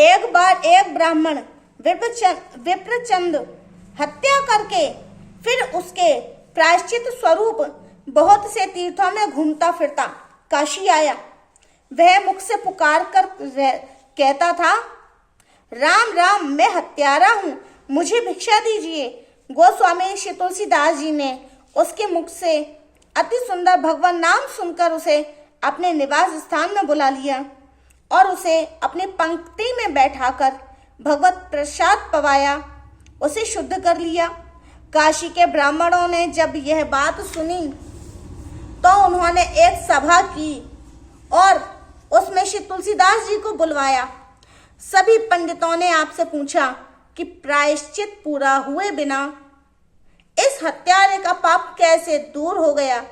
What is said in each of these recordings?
एक बार एक ब्राह्मण विप्रचंद हत्या करके फिर उसके प्रायश्चित स्वरूप बहुत से तीर्थों में घूमता फिरता काशी आया। वह मुख से पुकार कर कहता था, राम राम, मैं हत्यारा हूँ, मुझे भिक्षा दीजिए। गोस्वामी श्री तुलसीदास जी ने उसके मुख से अति सुंदर भगवान नाम सुनकर उसे अपने निवास स्थान में बुला लिया और उसे अपनी पंक्ति में बैठाकर भगवत प्रसाद पवाया, उसे शुद्ध कर लिया। काशी के ब्राह्मणों ने जब यह बात सुनी तो उन्होंने एक सभा की और उसमें श्री तुलसीदास जी को बुलवाया। सभी पंडितों ने आपसे पूछा कि प्रायश्चित पूरा हुए बिना इस हत्यारे का पाप कैसे दूर हो गया।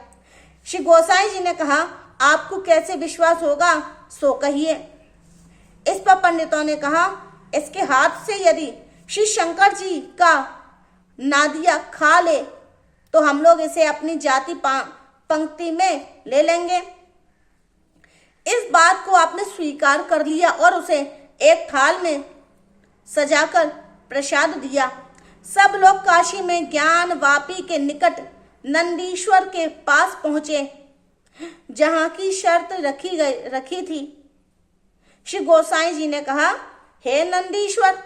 श्री गोसाई जी ने कहा, आपको कैसे विश्वास होगा, सो कहिए। इस पर पंडितों ने कहा, इसके हाथ से यदि श्री शंकर जी का नादिया खा ले तो हम लोग इसे अपनी जाति पंक्ति में ले लेंगे। इस बात को आपने स्वीकार कर लिया और उसे एक थाल में सजाकर प्रसाद दिया। सब लोग काशी में ज्ञान वापी के निकट नंदीश्वर के पास पहुंचे, जहां की शर्त रखी थी। श्री गोसाई जी ने कहा, हे नंदीश्वर,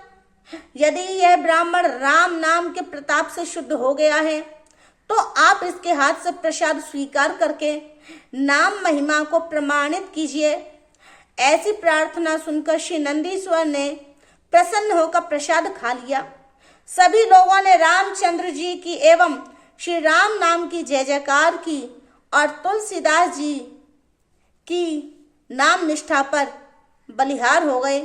यदि यह ब्राह्मण राम नाम के प्रताप से शुद्ध हो गया है तो आप इसके हाथ से प्रसाद स्वीकार करके नाम महिमा को प्रमाणित कीजिए। ऐसी प्रार्थना सुनकर श्री नंदीश्वर ने प्रसन्न होकर प्रसाद खा लिया। सभी लोगों ने रामचंद्र जी की एवं श्री राम नाम की जय जयकार की और तुलसीदास जी की नाम निष्ठा पर बलिहार हो गए।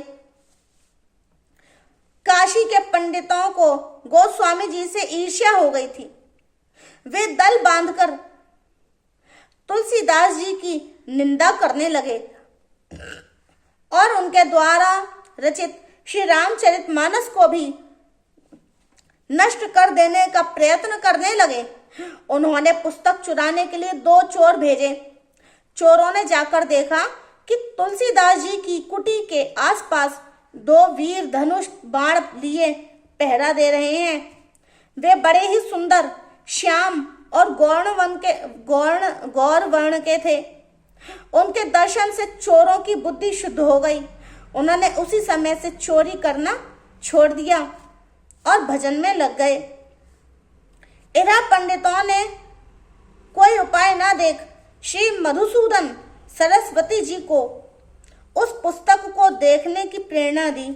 काशी के पंडितों को गोस्वामी जी से ईर्ष्या हो गई थी। वे दल बांधकर तुलसीदास जी की निंदा करने लगे और उनके द्वारा रचित श्री रामचरितमानस को भी नष्ट कर देने का प्रयत्न करने लगे। उन्होंने पुस्तक चुराने के लिए 2 चोर भेजे। चोरों ने जाकर देखा कि तुलसीदास जी की कुटी के आसपास 2 वीर धनुष बाण लिए पहरा दे रहे हैं। वे बड़े ही सुंदर, श्याम और गौर वर्ण के थे। उनके दर्शन से चोरों की बुद्धि शुद्ध हो गई। उन्होंने उसी समय से चोरी करना छोड़ दिया और भजन में लग गए। इधर पंडितों ने कोई उपाय ना देख श्री मधुसूदन सरस्वती जी को उस पुस्तक को देखने की प्रेरणा दी।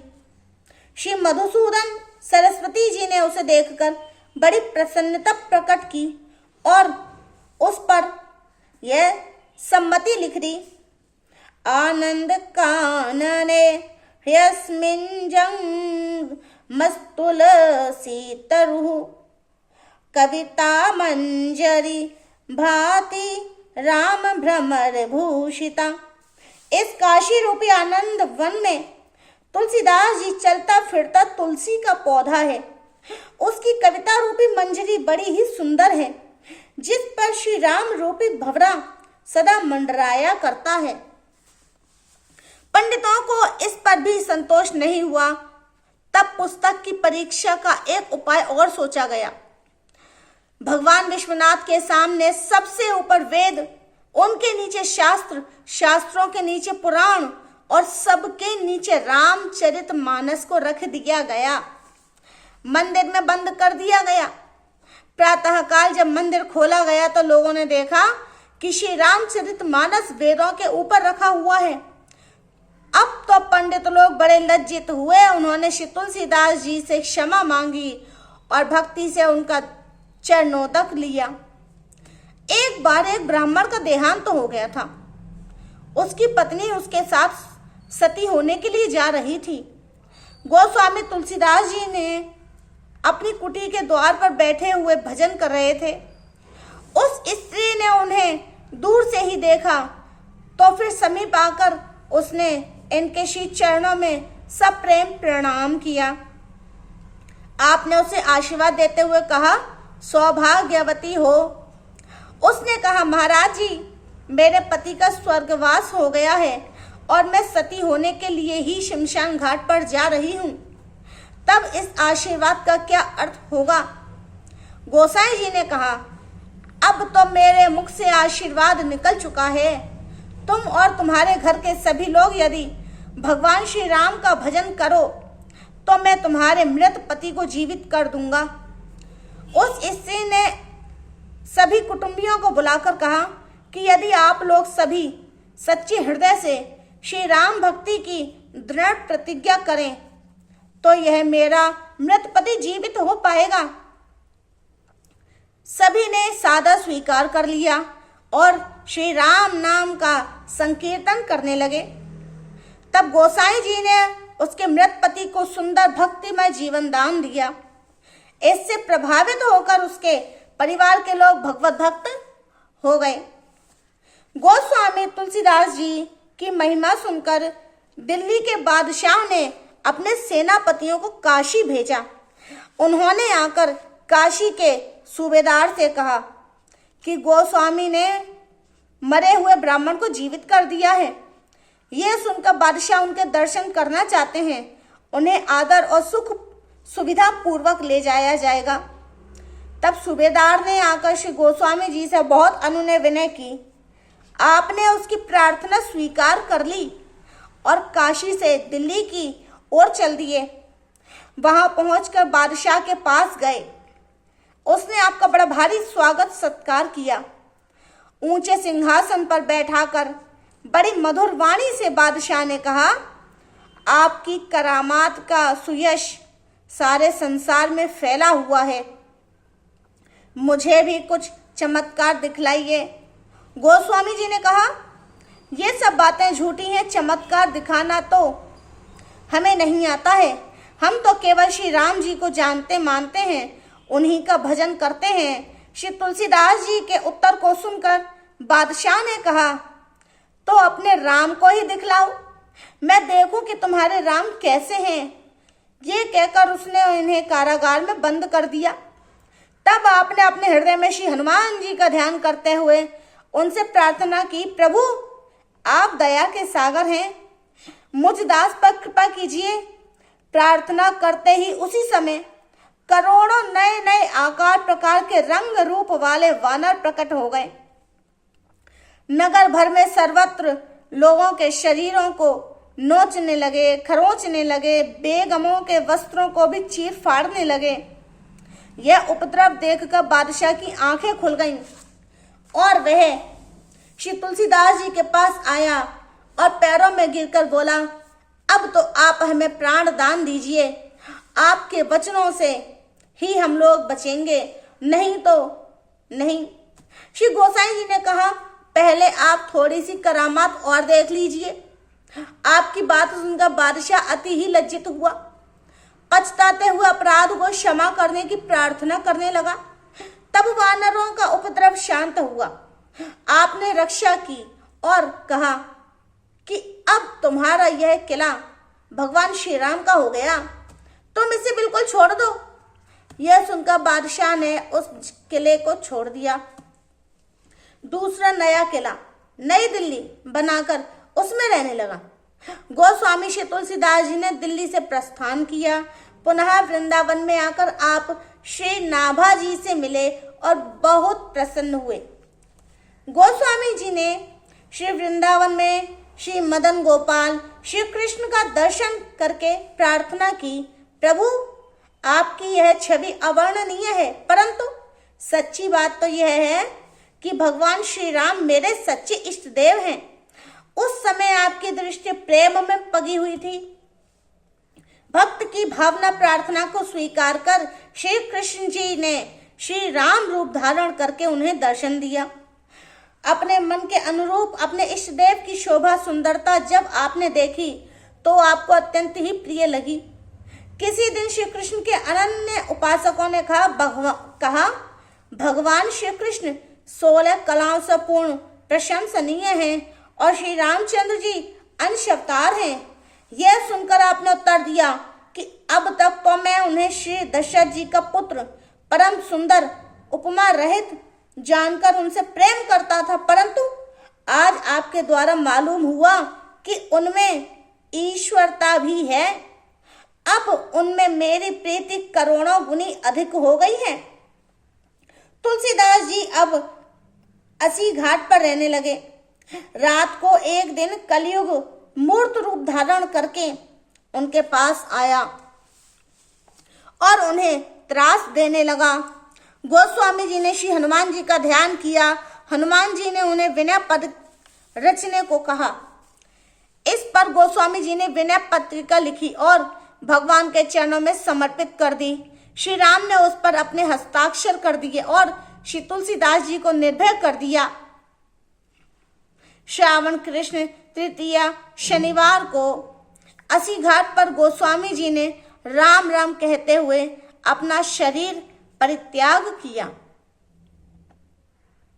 श्री मधुसूदन सरस्वती जी ने उसे देखकर बड़ी प्रसन्नता प्रकट की और उस पर यह सम्मति लिख दी। आनंद कानने ह्यस्मिन् जंग मस्तुलसी तरु कविता मंजरी भाति राम भ्रमर भूषिता। इस काशी रूपी आनंद वन में तुलसीदास जी चलता फिरता तुलसी का पौधा है। उसकी कविता रूपी मंजरी बड़ी ही सुंदर है, जिस पर श्री राम रूपी भंवरा सदा मंडराया करता है। पंडितों को इस पर भी संतोष नहीं हुआ। तब पुस्तक की परीक्षा का एक उपाय और सोचा गया। भगवान विश्वनाथ के सामने सबसे ऊपर वेद, उनके नीचे शास्त्र, शास्त्रों के नीचे पुराण और सबके नीचे रामचरितमानस को रख दिया गया। मंदिर में बंद कर दिया गया। प्रातःकाल जब मंदिर खोला गया तो लोगों ने देखा कि श्री रामचरितमानस वेदों के ऊपर रखा हुआ है। अब तो पंडित लोग बड़े लज्जित हुए। उन्होंने श्री तुलसीदास जी से क्षमा मांगी और भक्ति से उनका चरणोदक लिया। एक बार एक ब्राह्मण का देहांत हो गया था। उसकी पत्नी उसके साथ सती होने के लिए जा रही थी। गोस्वामी तुलसीदास जी ने अपनी कुटी के द्वार पर बैठे हुए भजन कर रहे थे। उस स्त्री ने उन्हें दूर से ही देखा तो फिर समीप आकर उसने इनके श्री चरणों में सप्रेम प्रणाम किया। आपने उसे आशीर्वाद देते हुए कहा, सौभाग्यवती हो। उसने कहा, महाराज जी, मेरे पति का स्वर्गवास हो गया है और मैं सती होने के लिए ही शमशान घाट पर जा रही हूँ, तब इस आशीर्वाद का क्या अर्थ होगा? गोसाई जी ने कहा, अब तो मेरे मुख से आशीर्वाद निकल चुका है। तुम और तुम्हारे घर के सभी लोग यदि भगवान श्री राम का भजन करो तो मैं तुम्हारे मृत पति को जीवित कर दूंगा। उस स्त्री ने सभी कुटुंबियों को बुलाकर कहा कि यदि आप लोग सभी सच्चे हृदय से श्री राम भक्ति की दृढ़ प्रतिज्ञा करें तो यह मेरा मृत पति जीवित हो पाएगा। सभी ने सादा स्वीकार कर लिया और श्री राम नाम का संकीर्तन करने लगे। तब गोसाई जी ने उसके मृत पति को सुंदर भक्तिमय जीवन दान दिया। इससे प्रभावित होकर उसके परिवार के लोग भगवत भक्त हो गए। गोस्वामी तुलसीदास जी की महिमा सुनकर दिल्ली के बादशाह ने अपने सेनापतियों को काशी भेजा। उन्होंने आकर काशी के सूबेदार से कहा कि गोस्वामी ने मरे हुए ब्राह्मण को जीवित कर दिया है। यह सुनकर बादशाह उनके दर्शन करना चाहते हैं। उन्हें आदर और सुख सुविधा पूर्वक ले जाया जाएगा। तब सूबेदार ने आकर श्री गोस्वामी जी से बहुत अनुनय विनय की। आपने उसकी प्रार्थना स्वीकार कर ली और काशी से दिल्ली की ओर चल दिए। वहां पहुंचकर बादशाह के पास गए। उसने आपका बड़ा भारी स्वागत सत्कार किया। ऊंचे सिंहासन पर बैठाकर बड़ी मधुर वाणी से बादशाह ने कहा, आपकी करामात का सुयश सारे संसार में फैला हुआ है, मुझे भी कुछ चमत्कार दिखलाइए। गोस्वामी जी ने कहा, ये सब बातें झूठी हैं, चमत्कार दिखाना तो हमें नहीं आता है। हम तो केवल श्री राम जी को जानते मानते हैं, उन्हीं का भजन करते हैं। श्री तुलसीदास जी के उत्तर को सुनकर बादशाह ने कहा, तो अपने राम को ही दिखलाओ, मैं देखूं कि तुम्हारे राम कैसे हैं। ये कहकर उसने इन्हें कारागार में बंद कर दिया। तब आपने अपने हृदय में श्री हनुमान जी का ध्यान करते हुए उनसे प्रार्थना की, प्रभु आप दया के सागर हैं, मुझ दास पर कृपा कीजिए। प्रार्थना करते ही उसी समय करोड़ों नए नए आकार प्रकार के रंग रूप वाले वानर प्रकट हो गए। नगर भर में सर्वत्र लोगों के शरीरों को नोचने लगे, खरोंचने लगे, बेगमों के वस्त्रों को भी चीर फाड़ने लगे। यह उपद्रव देखकर बादशाह की आंखें खुल गईं और वह श्री तुलसीदास जी के पास आया और पैरों में गिरकर बोला, अब तो आप हमें प्राण दान दीजिए, आपके वचनों से ही हम लोग बचेंगे, नहीं तो नहीं। श्री गोसाई जी ने कहा, पहले आप थोड़ी सी करामात और देख लीजिए। आपकी बात सुनकर बादशाह अति ही लज्जित हुआ। पछताते हुए अपराध को क्षमा करने की प्रार्थना करने लगा। तब वानरों का उपद्रव शांत हुआ। आपने रक्षा की और कहा कि अब तुम्हारा यह किला भगवान श्री राम का हो गया, तुम इसे बिल्कुल छोड़ दो। यह सुनकर बादशाह ने उस किले को छोड़ दिया। दूसरा नया किला नई दिल्ली बनाकर उसमें रहने लगा। गोस्वामी श्री तुलसीदास जी ने दिल्ली से प्रस्थान किया। पुनः वृंदावन में आकर आप श्री नाभा जी से मिले और बहुत प्रसन्न हुए। गोस्वामी जी ने श्री वृंदावन में श्री मदन गोपाल श्री कृष्ण का दर्शन करके प्रार्थना की, प्रभु आपकी यह छवि अवर्णनीय है, परंतु सच्ची बात तो यह है कि भगवान श्री राम मेरे सच्चे इष्ट देव हैं। उस समय आपकी दृष्टि प्रेम में पगी हुई थी। भक्त की भावना प्रार्थना को स्वीकार कर श्री कृष्ण जी ने श्री राम रूप धारण करके उन्हें दर्शन दिया। अपने मन के अनुरूप अपने इष्ट देव की शोभा सुंदरता जब आपने देखी तो आपको अत्यंत ही प्रिय लगी। किसी दिन श्री कृष्ण के अनन्य उपासकों ने कहा भगवान श्री कृष्ण 16 कलाओं से पूर्ण प्रशंसनीय हैं और श्री रामचंद्र जी अंश अवतार हैं। यह सुनकर आपने उत्तर दिया कि अब तक तो मैं उन्हें श्री दशरथ जी का पुत्र परम सुंदर उपमा रहित जानकर उनसे प्रेम करता था, परंतु आज आपके द्वारा मालूम हुआ कि उनमें ईश्वरता भी है। अब उनमें मेरी प्रीति करोड़ों गुनी अधिक हो गई है। तुलसीदास जी अब अस्सी घाट पर रहने लगे। रात को एक दिन कलयुग मूर्त रूप धारण करके उनके पास आया और उन्हें त्रास देने लगा। गोस्वामी जी ने श्री हनुमान जी का ध्यान किया। हनुमान जी ने उन्हें विनय पद रचने को कहा। इस पर गोस्वामी जी ने विनय पत्रिका लिखी और भगवान के चरणों में समर्पित कर दी। श्री राम ने उस पर अपने हस्ताक्षर कर दिए और श्री तुलसीदास जी को निर्भय कर दिया। श्रावण कृष्ण तृतीया शनिवार को अस्सी घाट पर गोस्वामी जी ने राम राम कहते हुए अपना शरीर परित्याग किया।